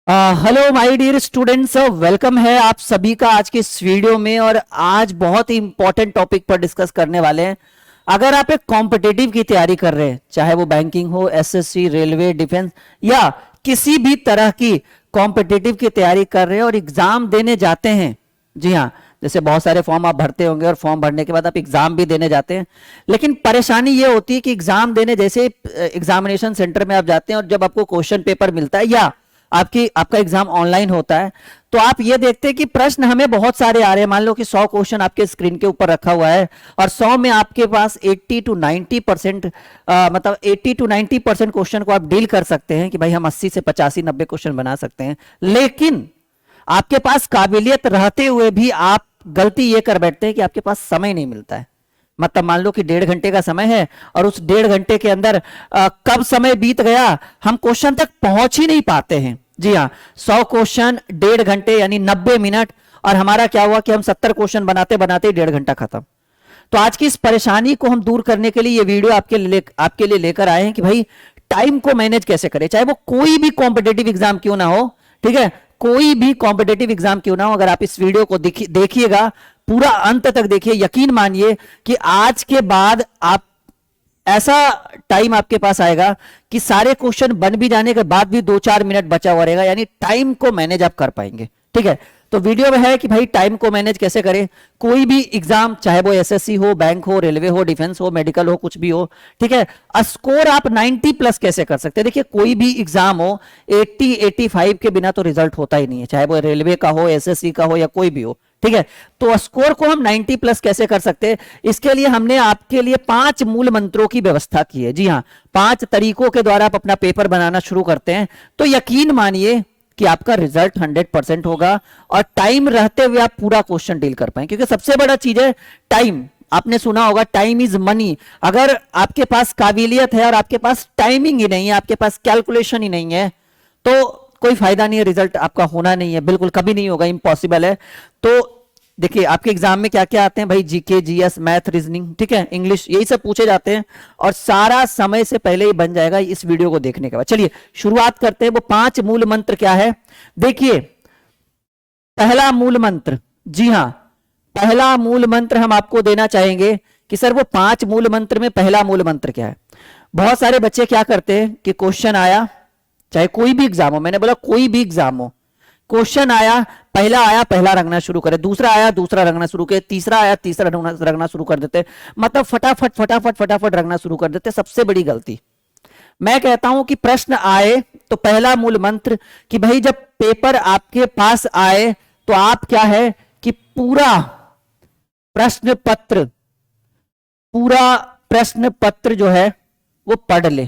Hello my dear students, welcome है आप सभी का आज के इस वीडियो में। और आज बहुत ही इंपॉर्टेंट टॉपिक पर डिस्कस करने वाले हैं। अगर आप एक कॉम्पिटिटिव की तैयारी कर रहे हैं, चाहे वो बैंकिंग हो, एसएससी, रेलवे, डिफेंस या किसी भी तरह की कॉम्पिटिटिव की तैयारी कर रहे हैं और एग्जाम देने जाते हैं, जी हाँ, जैसे बहुत सारे फॉर्म आप भरते होंगे और फॉर्म भरने के बाद आप एग्जाम भी देने जाते हैं। लेकिन परेशानी ये होती है कि एग्जाम देने जैसे एग्जामिनेशन सेंटर में आप जाते हैं और जब आपको क्वेश्चन पेपर मिलता है या आपका एग्जाम ऑनलाइन होता है, तो आप ये देखते हैं कि प्रश्न हमें बहुत सारे आ रहे हैं। मान लो कि 100 क्वेश्चन आपके स्क्रीन के ऊपर रखा हुआ है और 100 में आपके पास 80 टू 90% मतलब 80 टू 90% क्वेश्चन को आप डील कर सकते हैं कि भाई हम 80 से 85 90 क्वेश्चन बना सकते हैं। लेकिन आपके पास काबिलियत रहते हुए भी आप गलती ये कर बैठते हैं कि आपके पास समय नहीं मिलता है। मतलब मान लो कि 1.5 घंटे का समय है और उस 1.5 घंटे के अंदर कब समय बीत गया हम क्वेश्चन तक पहुंच ही नहीं पाते हैं। जी हाँ, 100 क्वेश्चन 1.5 घंटे यानी 90 मिनट, और हमारा क्या हुआ कि हम 70 क्वेश्चन बनाते बनाते ही 1.5 घंटा खत्म। तो आज की इस परेशानी को हम दूर करने के लिए ये वीडियो आपके लिए लेकर आए हैं कि भाई टाइम को मैनेज कैसे करें, चाहे वो कोई भी कॉम्पिटेटिव एग्जाम क्यों ना हो। ठीक है, कोई भी कॉम्पिटेटिव एग्जाम क्यों ना हो, अगर आप इस वीडियो को देखिएगा, पूरा अंत तक देखिए, यकीन मानिए कि आज के बाद आप ऐसा टाइम आपके पास आएगा कि सारे क्वेश्चन बन भी जाने के बाद भी 2-4 मिनट बचा हुआ रहेगा, यानी टाइम को मैनेज आप कर पाएंगे। ठीक है, तो वीडियो में है कि भाई टाइम को मैनेज कैसे करें। कोई भी एग्जाम, चाहे वो एसएससी हो, बैंक हो, रेलवे हो, डिफेंस हो, मेडिकल हो, कुछ भी हो, ठीक है, स्कोर आप 90 प्लस कैसे कर सकते हैं। देखिए कोई भी एग्जाम हो, 80-85 के बिना तो रिजल्ट होता ही नहीं है, चाहे वो रेलवे का हो, एसएससी का हो या कोई भी हो। ठीक है, तो स्कोर को हम 90 प्लस कैसे कर सकते हैं, इसके लिए हमने आपके लिए 5 मूल मंत्रों की व्यवस्था की है। जी हाँ, 5 तरीकों के द्वारा आप अपना पेपर बनाना शुरू करते हैं तो यकीन मानिए कि आपका रिजल्ट 100% होगा और टाइम रहते हुए आप पूरा क्वेश्चन डील कर पाए, क्योंकि सबसे बड़ा चीज है टाइम। आपने सुना होगा टाइम इज मनी। अगर आपके पास काबिलियत है और आपके पास टाइमिंग ही नहीं है, आपके पास कैलकुलेशन ही नहीं है, तो कोई फायदा नहीं है, रिजल्ट आपका होना नहीं है, बिल्कुल कभी नहीं होगा, इम्पॉसिबल है। तो देखिए आपके एग्जाम में क्या क्या आते हैं भाई, जीके, जीएस, मैथ, रीजनिंग, ठीक है, इंग्लिश, यही सब पूछे जाते हैं और सारा समय से पहले ही बन जाएगा इस वीडियो को देखने के बाद। चलिए शुरुआत करते हैं। वो 5 मूल मंत्र क्या है, देखिए। पहला मूल मंत्र, जी हां, पहला मूल मंत्र हम आपको देना चाहेंगे कि सर वो 5 मूल मंत्र में पहला मूल मंत्र क्या है। बहुत सारे बच्चे क्या करते हैं कि क्वेश्चन आया, चाहे कोई भी एग्जाम हो, मैंने बोला कोई भी एग्जाम हो, क्वेश्चन आया पहला रंगना शुरू करे, दूसरा आया दूसरा रंगना शुरू करे, तीसरा आया तीसरा रंगना शुरू कर देते, मतलब फटाफट फटाफट फटाफट रंगना शुरू कर देते। सबसे बड़ी गलती। मैं कहता हूं कि प्रश्न आए तो पहला मूल मंत्र कि भाई जब पेपर आपके पास आए तो आप क्या है कि पूरा प्रश्न पत्र जो है वो पढ़ ले।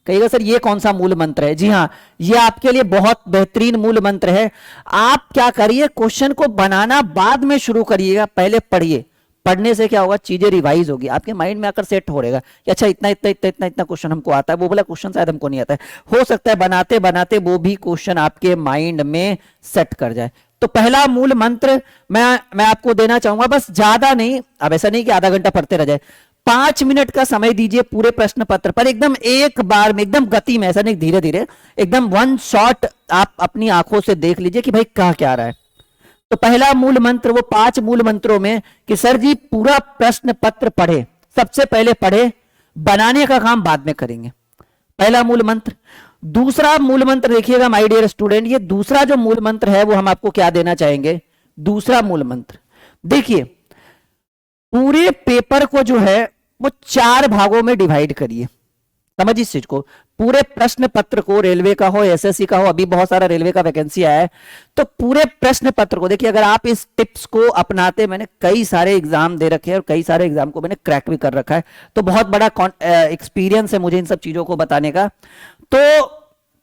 कहिएगा सर ये कौन सा मूल मंत्र है। जी हां, ये आपके लिए बहुत बेहतरीन मूल मंत्र है। आप क्या करिए, क्वेश्चन को बनाना बाद में शुरू करिएगा, पहले पढ़िए। पढ़ने से क्या होगा, चीजें रिवाइज होगी, आपके माइंड में आकर सेट हो रहेगा कि अच्छा इतना इतना इतना इतना इतना क्वेश्चन हमको आता है, वो वाला क्वेश्चन शायद हमको नहीं आता है। हो सकता है बनाते बनाते वो भी क्वेश्चन आपके माइंड में सेट कर जाए। तो पहला मूल मंत्र मैं आपको देना चाहूंगा, बस ज्यादा नहीं, अब ऐसा नहीं कि आधा घंटा पढ़ते रह जाए, 5 मिनट का समय दीजिए पूरे प्रश्न पत्र पर, एकदम एक बार में, एकदम गति में, ऐसा नहीं धीरे धीरे, एकदम वन शॉट आप अपनी आंखों से देख लीजिए कि भाई कहां क्या रहा है। तो पहला मूल मंत्र वो 5 मूल मंत्रों में कि सर जी पूरा प्रश्न पत्र पढ़े, सबसे पहले पढ़े, बनाने का काम बाद में करेंगे, पहला मूल मंत्र। दूसरा मूल मंत्र देखिएगा माय डियर स्टूडेंट, ये दूसरा जो मूल मंत्र है वो हम आपको क्या देना चाहेंगे। दूसरा मूल मंत्र देखिए, पूरे पेपर को जो है वो 4 भागों में डिवाइड करिए। समझिए इस चीज को, पूरे प्रश्न पत्र को, रेलवे का हो, एसएससी का हो, अभी बहुत सारा रेलवे का वैकेंसी आया है, तो पूरे प्रश्न पत्र को देखिए। अगर आप इस टिप्स को अपनाते, मैंने कई सारे एग्जाम दे रखे हैं और कई सारे एग्जाम को मैंने क्रैक भी कर रखा है, तो बहुत बड़ा एक्सपीरियंस है मुझे इन सब चीजों को बताने का। तो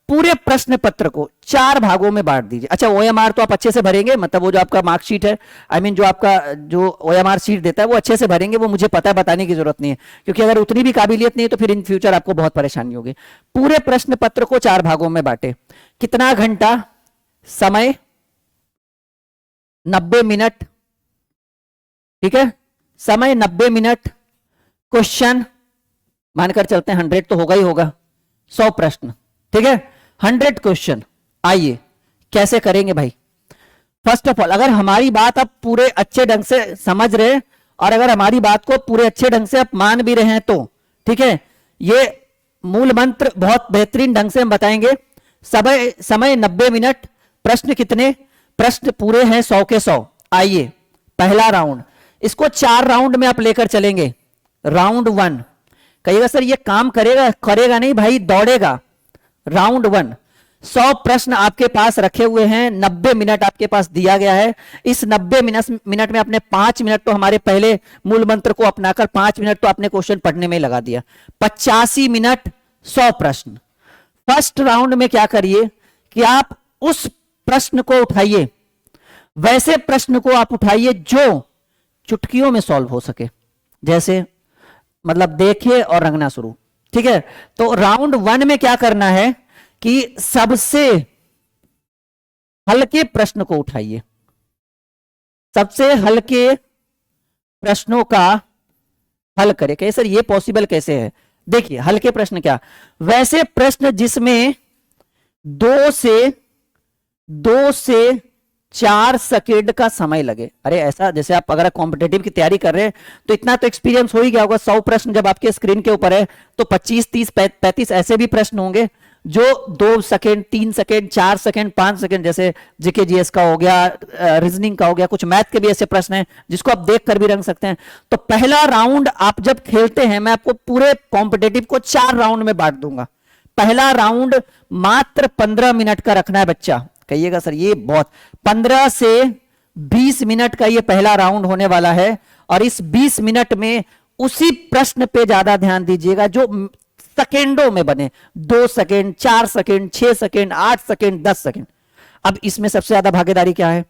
पूरे प्रश्न पत्र को 4 भागों में बांट दीजिए। अच्छा ओएमआर तो आप अच्छे से भरेंगे, मतलब वो जो आपका मार्कशीट है, जो आपका जो ओएमआर शीट देता है वो अच्छे से भरेंगे, वो मुझे पता है, बताने की जरूरत नहीं है, क्योंकि अगर उतनी भी काबिलियत नहीं है तो फिर इन फ्यूचर आपको बहुत परेशानी होगी। पूरे प्रश्न पत्र को 4 भागों में बांटे। कितना घंटा समय, 90 मिनट, ठीक है, समय 90 मिनट, क्वेश्चन मानकर चलते हैं 100 तो होगा ही होगा, 100 प्रश्न, ठीक है, 100 क्वेश्चन। आइए कैसे करेंगे भाई? फर्स्ट ऑफ ऑल, अगर हमारी बात आप पूरे अच्छे ढंग से समझ रहे और अगर हमारी बात को पूरे अच्छे ढंग से आप मान भी रहे हैं तो ठीक है, ये मूल मंत्र बहुत बेहतरीन ढंग से हम बताएंगे। समय 90 मिनट। प्रश्न कितने? प्रश्न पूरे हैं 100 के 100। आइए पहला राउंड, इसको 4 राउंड में आप लेकर चलेंगे। राउंड 1, कहिएगा सर ये काम करेगा? करेगा नहीं भाई, दौड़ेगा। राउंड 1, 100 प्रश्न आपके पास रखे हुए हैं, 90 मिनट आपके पास दिया गया है। इस 90 मिनट में आपने 5 मिनट तो हमारे पहले मूल मंत्र को अपनाकर 5 मिनट तो आपने क्वेश्चन पढ़ने में लगा दिया। 85 मिनट 100 प्रश्न। फर्स्ट राउंड में क्या करिए कि आप उस प्रश्न को उठाइए, वैसे प्रश्न को आप उठाइए जो चुटकियों में सॉल्व हो सके। जैसे मतलब देखिए और रंगना शुरू। ठीक है, तो राउंड 1 में क्या करना है कि सबसे हल्के प्रश्न को उठाइए, सबसे हल्के प्रश्नों का हल करें। कैसे सर ये पॉसिबल कैसे है? देखिए हल्के प्रश्न क्या, वैसे प्रश्न जिसमें 2 से 4 सेकेंड का समय लगे। अरे ऐसा, जैसे आप अगर कॉम्पिटेटिव की तैयारी कर रहे हैं तो इतना तो एक्सपीरियंस हो ही गया होगा। 100 प्रश्न जब आपके स्क्रीन के ऊपर है तो 25, 30, 35 ऐसे भी प्रश्न होंगे जो 2 सेकेंड, 3 सेकेंड, 4 सेकेंड, 5 सेकेंड, जैसे जीके जीएस का हो गया, रीजनिंग का हो गया, कुछ मैथ के भी ऐसे प्रश्न हैं जिसको आप देख कर भी रंग सकते हैं। तो पहला राउंड आप जब खेलते हैं, मैं आपको पूरे कॉम्पिटेटिव को 4 राउंड में बांट दूंगा। पहला राउंड मात्र 15 मिनट का रखना है बच्चा। कहिएगा सर ये बहुत, 15 से 20 मिनट का ये पहला राउंड होने वाला है और इस 20 मिनट में उसी प्रश्न पे ज्यादा ध्यान दीजिएगा जो सेकेंडों में बने। 2 second, 4 second, 6 second, 8 second, 10 second. अब इसमें सबसे ज्यादा भागीदारी क्या है?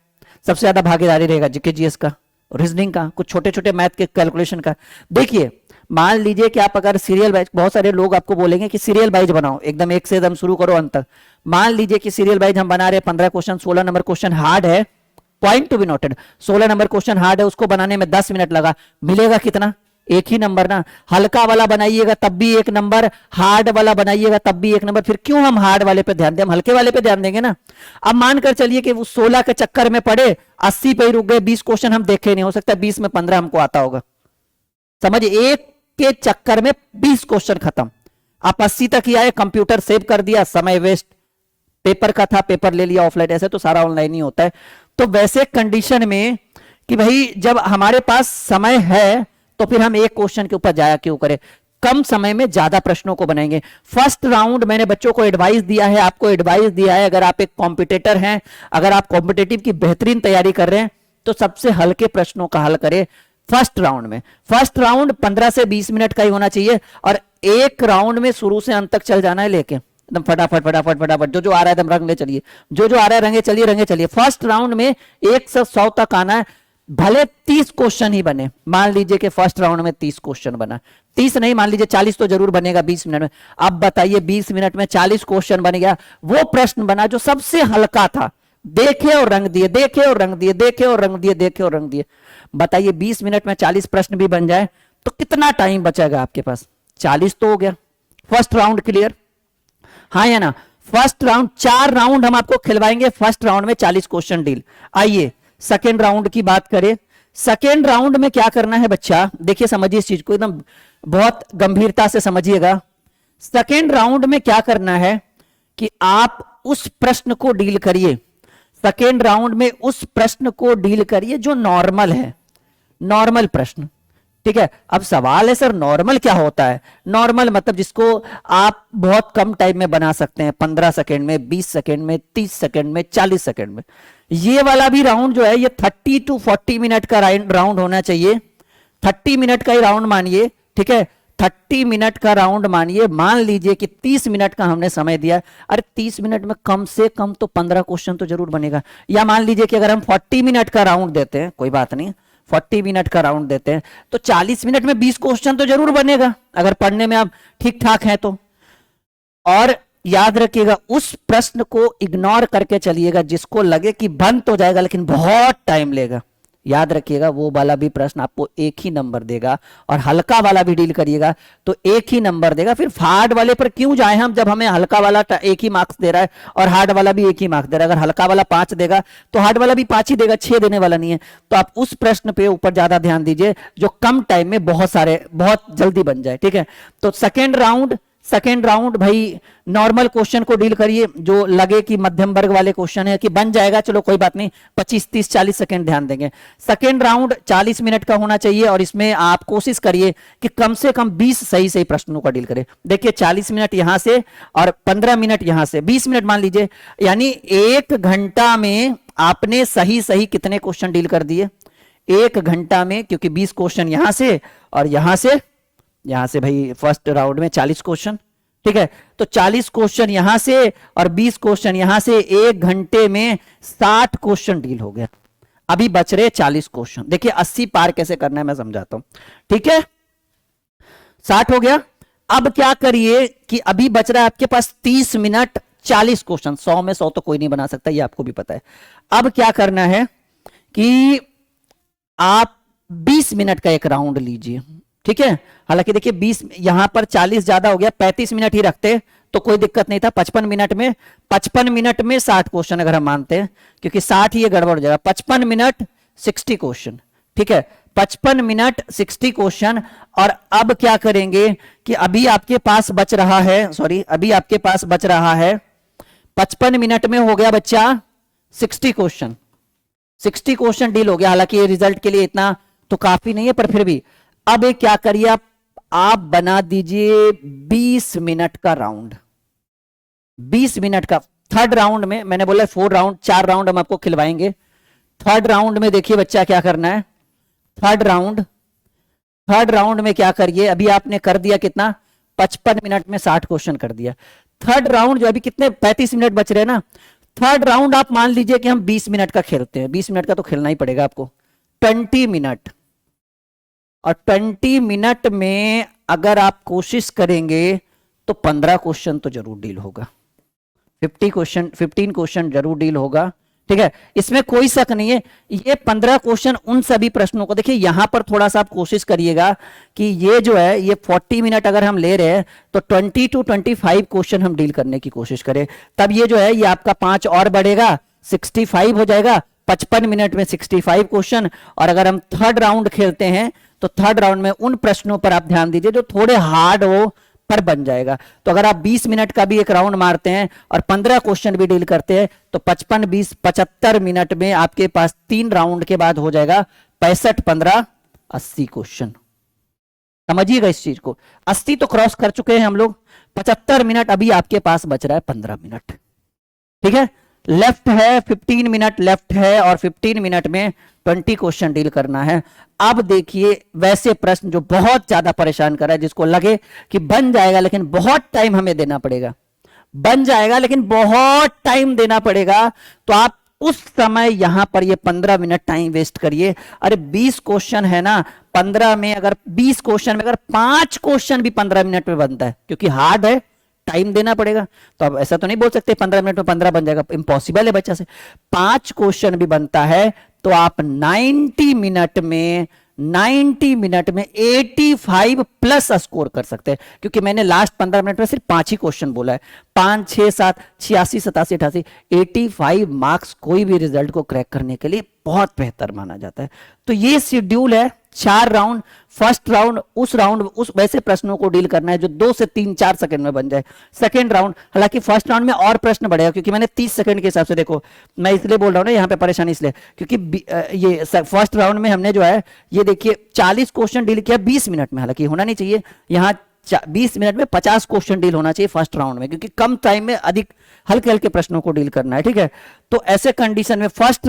सबसे ज्यादा भागीदारी रहेगा जीके जीएस का, रीजनिंग का, कुछ छोटे छोटे मैथ के कैलकुलेशन का। देखिए मान लीजिए कि आप अगर सीरियल वाइज, बहुत सारे लोग आपको बोलेंगे कि सीरियल वाइज बनाओ, एकदम एक से एकदम शुरू करो अंत तक। मान लीजिए कि सीरियल वाइज हम बना रहे हैं 15 क्वेश्चन, 16 नंबर क्वेश्चन हार्ड है, point to be noted, 16 number question hard है, उसको बनाने में 10 मिनट लगा, मिलेगा कितना? एक ही नंबर ना। हल्का वाला बनाइएगा तब भी 1 नंबर, हार्ड वाला बनाइएगा तब भी 1 नंबर। फिर क्यों हम हार्ड वाले पे ध्यान दें, हम हल्के वाले पे ध्यान देंगे ना। अब मानकर चलिए कि वो 16 के चक्कर में पड़े, 80 पे ही रुक गए, 20 क्वेश्चन हम देखे नहीं, हो सकता है 20 में 15 हमको आता होगा। समझिए, एक के चक्कर में 20 क्वेश्चन खत्म। आप 80 तक ही आए, कंप्यूटर सेव कर दिया, समय वेस्ट। पेपर का था, पेपर ले लिया ऑफलाइन, ऐसे तो सारा ऑनलाइन ही होता है। तो वैसे कंडीशन में कि भाई जब हमारे पास समय है तो फिर हम एक क्वेश्चन के ऊपर जाया क्यों करें, कम समय में ज्यादा प्रश्नों को बनाएंगे। फर्स्ट राउंड मैंने बच्चों को एडवाइस दिया है, आपको एडवाइस दिया है, अगर आप एक कॉम्पिटिटर हैं, अगर आप कॉम्पिटिटिव की बेहतरीन तैयारी कर रहे हैं तो सबसे हल्के प्रश्नों का हल करें फर्स्ट राउंड में। फर्स्ट राउंड 15 से 20 मिनट का ही होना चाहिए और एक राउंड में शुरू से अंत तक चल जाना है लेके, एकदम फटाफट फटाफट फटाफट, जो आ रहा है एकदम रंग ले चलिए, जो आ रहा है रंगे चलिए, रंगे चलिए। फर्स्ट राउंड में 1 से 100 तक आना है, भले 30 क्वेश्चन ही बने। मान लीजिए कि फर्स्ट राउंड में 30 क्वेश्चन बना, 30 नहीं, मान लीजिए 40 तो जरूर बनेगा 20 मिनट में। अब बताइए 20 मिनट में 40 क्वेश्चन बन गया, वो प्रश्न बना जो सबसे हल्का था, देखे और रंग दिए, देखे और रंग दिए, देखे और रंग दिए, देखे और रंग दिए। बताइए 20 मिनट में 40 प्रश्न भी बन जाए तो कितना टाइम बचेगा आपके पास? 40 तो हो गया। फर्स्ट राउंड क्लियर, हाँ या ना? फर्स्ट राउंड 4 राउंड हम आपको खिलवाएंगे, फर्स्ट राउंड में 40 क्वेश्चन डील। आइए सेकेंड राउंड की बात करें। सेकेंड राउंड में क्या करना है बच्चा, देखिए समझिए इस चीज को, एकदम बहुत गंभीरता से समझिएगा। सेकेंड राउंड में क्या करना है कि आप उस प्रश्न को डील करिए, सेकेंड राउंड में उस प्रश्न को डील करिए जो नॉर्मल है, नॉर्मल प्रश्न। ठीक है, अब सवाल है सर नॉर्मल क्या होता है? नॉर्मल मतलब जिसको आप बहुत कम टाइम में बना सकते हैं, 15 सेकेंड में, 20 सेकेंड में, 30 सेकेंड में, 40 सेकेंड में। ये वाला भी राउंड जो है ये 30 to 40 मिनट का राउंड होना चाहिए। 30 मिनट का ही राउंड मानिए, ठीक है, 30 मिनट का राउंड मानिए। मान लीजिए कि 30 मिनट का हमने समय दिया, अरे 30 मिनट में कम से कम तो 15 क्वेश्चन तो जरूर बनेगा। या मान लीजिए कि अगर हम 40 मिनट का राउंड देते हैं, कोई बात नहीं, 40 मिनट का राउंड देते हैं तो 40 मिनट में 20 क्वेश्चन तो जरूर बनेगा, अगर पढ़ने में आप ठीक ठाक हैं तो। और याद रखिएगा उस प्रश्न को इग्नोर करके चलिएगा जिसको लगे कि बन तो जाएगा लेकिन बहुत टाइम लेगा। याद रखिएगा वो वाला भी प्रश्न आपको एक ही नंबर देगा, और हल्का वाला भी डील करिएगा तो एक ही नंबर देगा। फिर हार्ड वाले पर क्यों जाए हम, जब हमें हल्का वाला एक ही मार्क्स दे रहा है और हार्ड वाला भी एक ही मार्क्स दे रहा है। अगर हल्का वाला 5 देगा तो हार्ड वाला भी 5 ही देगा, 6 देने वाला नहीं है। तो आप उस प्रश्न पे ऊपर ज्यादा ध्यान दीजिए जो कम टाइम में बहुत जल्दी बन जाए, ठीक है। तो सेकेंड राउंड भाई नॉर्मल क्वेश्चन को डील करिए, जो लगे कि मध्यम वर्ग वाले क्वेश्चन है कि बन जाएगा, चलो कोई बात नहीं, 25 30 40 सेकंड ध्यान देंगे। सेकेंड राउंड 40 मिनट का होना चाहिए, और इसमें आप कोशिश करिए कि कम से कम 20 सही प्रश्नों का डील करें। देखिए 40 मिनट यहां से और 15 मिनट यहां से, 20 मिनट मान लीजिए, यानी 1 घंटा में आपने सही कितने क्वेश्चन डील कर दिए 1 घंटा में, क्योंकि 20 क्वेश्चन यहां से और यहां से भाई फर्स्ट राउंड में 40 क्वेश्चन, ठीक है। तो 40 क्वेश्चन यहां से और 20 क्वेश्चन यहां से, 1 घंटे में 60 क्वेश्चन डील हो गया। अभी बच रहे 40 क्वेश्चन। देखिए 80 पार कैसे करना है मैं समझाता हूं, ठीक है। 60 हो गया। अब क्या करिए कि अभी बच रहा है आपके पास 30 मिनट, 40 क्वेश्चन। 100 में 100 तो कोई नहीं बना सकता, ये आपको भी पता है। अब क्या करना है कि आप 20 मिनट का एक राउंड लीजिए, ठीक है। हालांकि देखिए 20 यहां पर 40 ज्यादा हो गया, 35 मिनट ही रखते तो कोई दिक्कत नहीं था। 55 मिनट में 60 क्वेश्चन अगर हम मानते हैं, क्योंकि 60 ही ये गड़बड़ हो जाएगा। 55 मिनट 60 क्वेश्चन, ठीक है। 55 मिनट 60 क्वेश्चन। और अब क्या करेंगे कि अभी आपके पास बच रहा है 55 मिनट में हो गया बच्चा 60 क्वेश्चन। 60 क्वेश्चन डील हो गया। हालांकि ये रिजल्ट के लिए इतना तो काफी नहीं है, पर फिर भी अब एक क्या करिए आप बना दीजिए 20 मिनट का राउंड। 20 मिनट का थर्ड राउंड में, मैंने बोला 4 राउंड हम आपको खिलवाएंगे। थर्ड राउंड में देखिए बच्चा क्या करना है। थर्ड राउंड में क्या करिए, अभी आपने कर दिया कितना 55 मिनट में 60 क्वेश्चन कर दिया। थर्ड राउंड जो अभी कितने 35 मिनट बच रहे हैं ना, थर्ड राउंड आप मान लीजिए कि हम 20 मिनट का खेलते हैं। 20 मिनट का तो खेलना ही पड़ेगा आपको। 20 मिनट, और 20 मिनट में अगर आप कोशिश करेंगे तो 15 क्वेश्चन तो जरूर डील होगा। 15 क्वेश्चन जरूर डील होगा, ठीक है। इसमें कोई शक नहीं है। ये 15 क्वेश्चन उन सभी प्रश्नों को, देखिए यहां पर थोड़ा सा आप कोशिश करिएगा कि ये जो है ये 40 मिनट अगर हम ले रहे हैं तो 20 to 25 क्वेश्चन हम डील करने की कोशिश करें। तब ये जो है ये आपका 5 और बढ़ेगा, 65 हो जाएगा। 55 मिनट में 65 क्वेश्चन। और अगर हम थर्ड राउंड खेलते हैं तो थर्ड राउंड में उन प्रश्नों पर आप ध्यान दीजिए जो थोड़े हार्ड हो, पर बन जाएगा। तो अगर आप 20 मिनट का भी एक राउंड मारते हैं और 15 क्वेश्चन भी डील करते हैं तो 55 20 75 मिनट में आपके पास 3 राउंड के बाद हो जाएगा 65 15 80 क्वेश्चन। समझिएगा इस चीज को। 80 तो क्रॉस कर चुके हैं हम लोग। 75 मिनट अभी आपके पास बच रहा है 15 मिनट, ठीक है। लेफ्ट है 15 मिनट लेफ्ट है, और 15 मिनट में 20 क्वेश्चन डील करना है। अब देखिए वैसे प्रश्न जो बहुत ज्यादा परेशान कर रहा है, जिसको लगे कि बन जाएगा लेकिन बहुत टाइम हमें देना पड़ेगा, बन जाएगा लेकिन बहुत टाइम देना पड़ेगा, तो आप उस समय यहां पर ये 15 मिनट टाइम वेस्ट करिए। अरे 20 क्वेश्चन है ना, 15 में अगर 20 क्वेश्चन में अगर 5 क्वेश्चन भी 15 मिनट में बनता है, क्योंकि हार्ड है, टाइम देना पड़ेगा। तो अब ऐसा तो नहीं बोल सकते 15 मिनट में 15 बन जाएगा, इम्पॉसिबल है बच्चा से। 5 क्वेश्चन भी बनता है तो आप 90 मिनट में 85 प्लस स्कोर कर सकते हैं, क्योंकि मैंने लास्ट 15 मिनट में सिर्फ 5 ही क्वेश्चन बोला है। 5 6 7 86 87 88 85 मार्क्स कोई भी रिजल्ट को क्रैक करने के लिए बहुत बेहतर माना जाता है। तो ये शेड्यूल है। 4 राउंड, फर्स्ट राउंड उस वैसे प्रश्नों को डील करना है जो 2 से 3 4 सेकंड में बन जाए। सेकंड राउंड, हालांकि फर्स्ट राउंड में और प्रश्न बढ़ेगा, क्योंकि मैंने 30 सेकंड के हिसाब से, देखो मैं इसलिए बोल रहा हूं ना यहाँ पे परेशानी इसलिए, क्योंकि ये फर्स्ट राउंड में हमने जो है ये देखिए 40 क्वेश्चन डील किया 20 मिनट में। हालांकि होना नहीं चाहिए, यहाँ 20 मिनट में 50 क्वेश्चन डील होना चाहिए फर्स्ट राउंड में, क्योंकि कम टाइम में अधिक हल्के हल्के प्रश्नों को डील करना है, ठीक है। तो ऐसे कंडीशन में फर्स्ट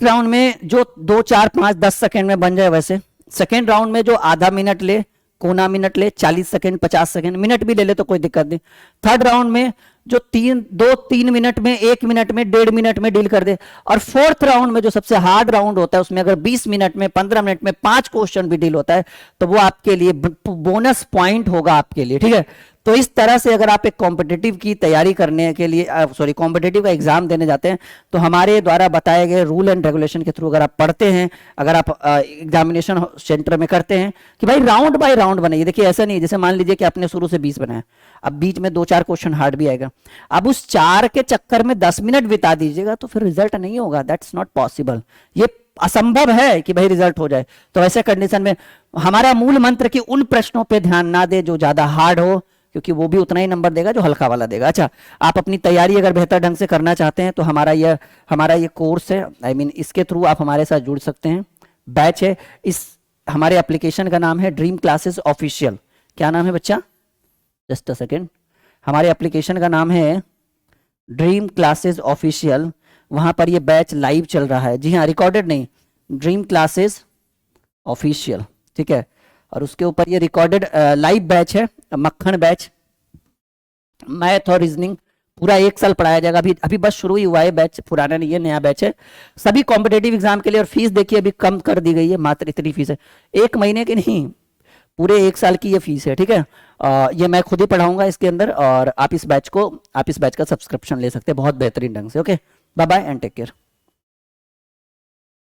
राउंड में जो 2 4 5 10 सेकंड में बन जाए वैसे। सेकंड राउंड में जो आधा मिनट ले, कोना मिनट ले, 40 सेकंड 50 सेकंड, मिनट भी ले ले तो कोई दिक्कत नहीं। थर्ड राउंड में जो 3 मिनट में, 1 मिनट में, 1.5 मिनट में डील कर दे। और फोर्थ राउंड में जो सबसे हार्ड राउंड होता है, उसमें अगर 20 मिनट में 15 मिनट में 5 क्वेश्चन भी डील होता है तो वो आपके लिए बोनस पॉइंट होगा आपके लिए, ठीक है। तो इस तरह से अगर आप एक कॉम्पिटिटिव की तैयारी करने के लिए सॉरी कॉम्पिटिटिव का एग्जाम देने जाते हैं तो हमारे द्वारा बताए गए रूल एंड रेगुलेशन के थ्रू अगर आप पढ़ते हैं, अगर आप एग्जामिनेशन सेंटर में करते हैं कि भाई राउंड बाय राउंड बनाइए। देखिए ऐसा नहीं है जैसे मान लीजिए कि आपने शुरू से 20 बनाया, अब बीच में 2-4 क्वेश्चन हार्ड भी आएगा, अब उस 4 के चक्कर में 10 मिनट बिता दीजिएगा तो फिर रिजल्ट नहीं होगा। दैट्स नॉट पॉसिबल, ये असंभव है कि भाई रिजल्ट हो जाए। तो ऐसे कंडीशन में हमारा मूल मंत्र कि उन प्रश्नों पे ध्यान ना दे जो ज्यादा हार्ड हो, क्योंकि वो भी उतना ही नंबर देगा जो हल्का वाला देगा। अच्छा, आप अपनी तैयारी अगर बेहतर ढंग से करना चाहते हैं तो हमारा ये कोर्स है, आई मीन इसके थ्रू आप हमारे साथ जुड़ सकते हैं। बैच है, इस हमारे एप्लीकेशन का नाम है ड्रीम क्लासेस ऑफिशियल। क्या नाम है बच्चा? Just a second. हमारे एप्लीकेशन का नाम है ड्रीम क्लासेस ऑफिशियल। वहां पर ये बैच लाइव चल रहा है। जी हाँ, रिकॉर्डेड नहीं, ड्रीम क्लासेस ऑफिशियल, ठीक है। और उसके ऊपर ये रिकॉर्डेड लाइव बैच है, मक्खन बैच, मैथ और रीजनिंग पूरा 1 साल पढ़ाया जाएगा। अभी अभी बस शुरू ही हुआ है बैच, पुराना नहीं है, नया बैच है सभी कॉम्पिटेटिव एग्जाम के लिए। और फीस देखिए अभी कम कर दी गई है, मात्र इतनी फीस है, 1 महीने की नहीं, पूरे 1 साल की ये फीस है, ठीक है। ये मैं खुद ही पढ़ाऊंगा इसके अंदर, और आप इस बैच का सब्सक्रिप्शन ले सकते हैं बहुत बेहतरीन ढंग से। Okay, bye bye and take care.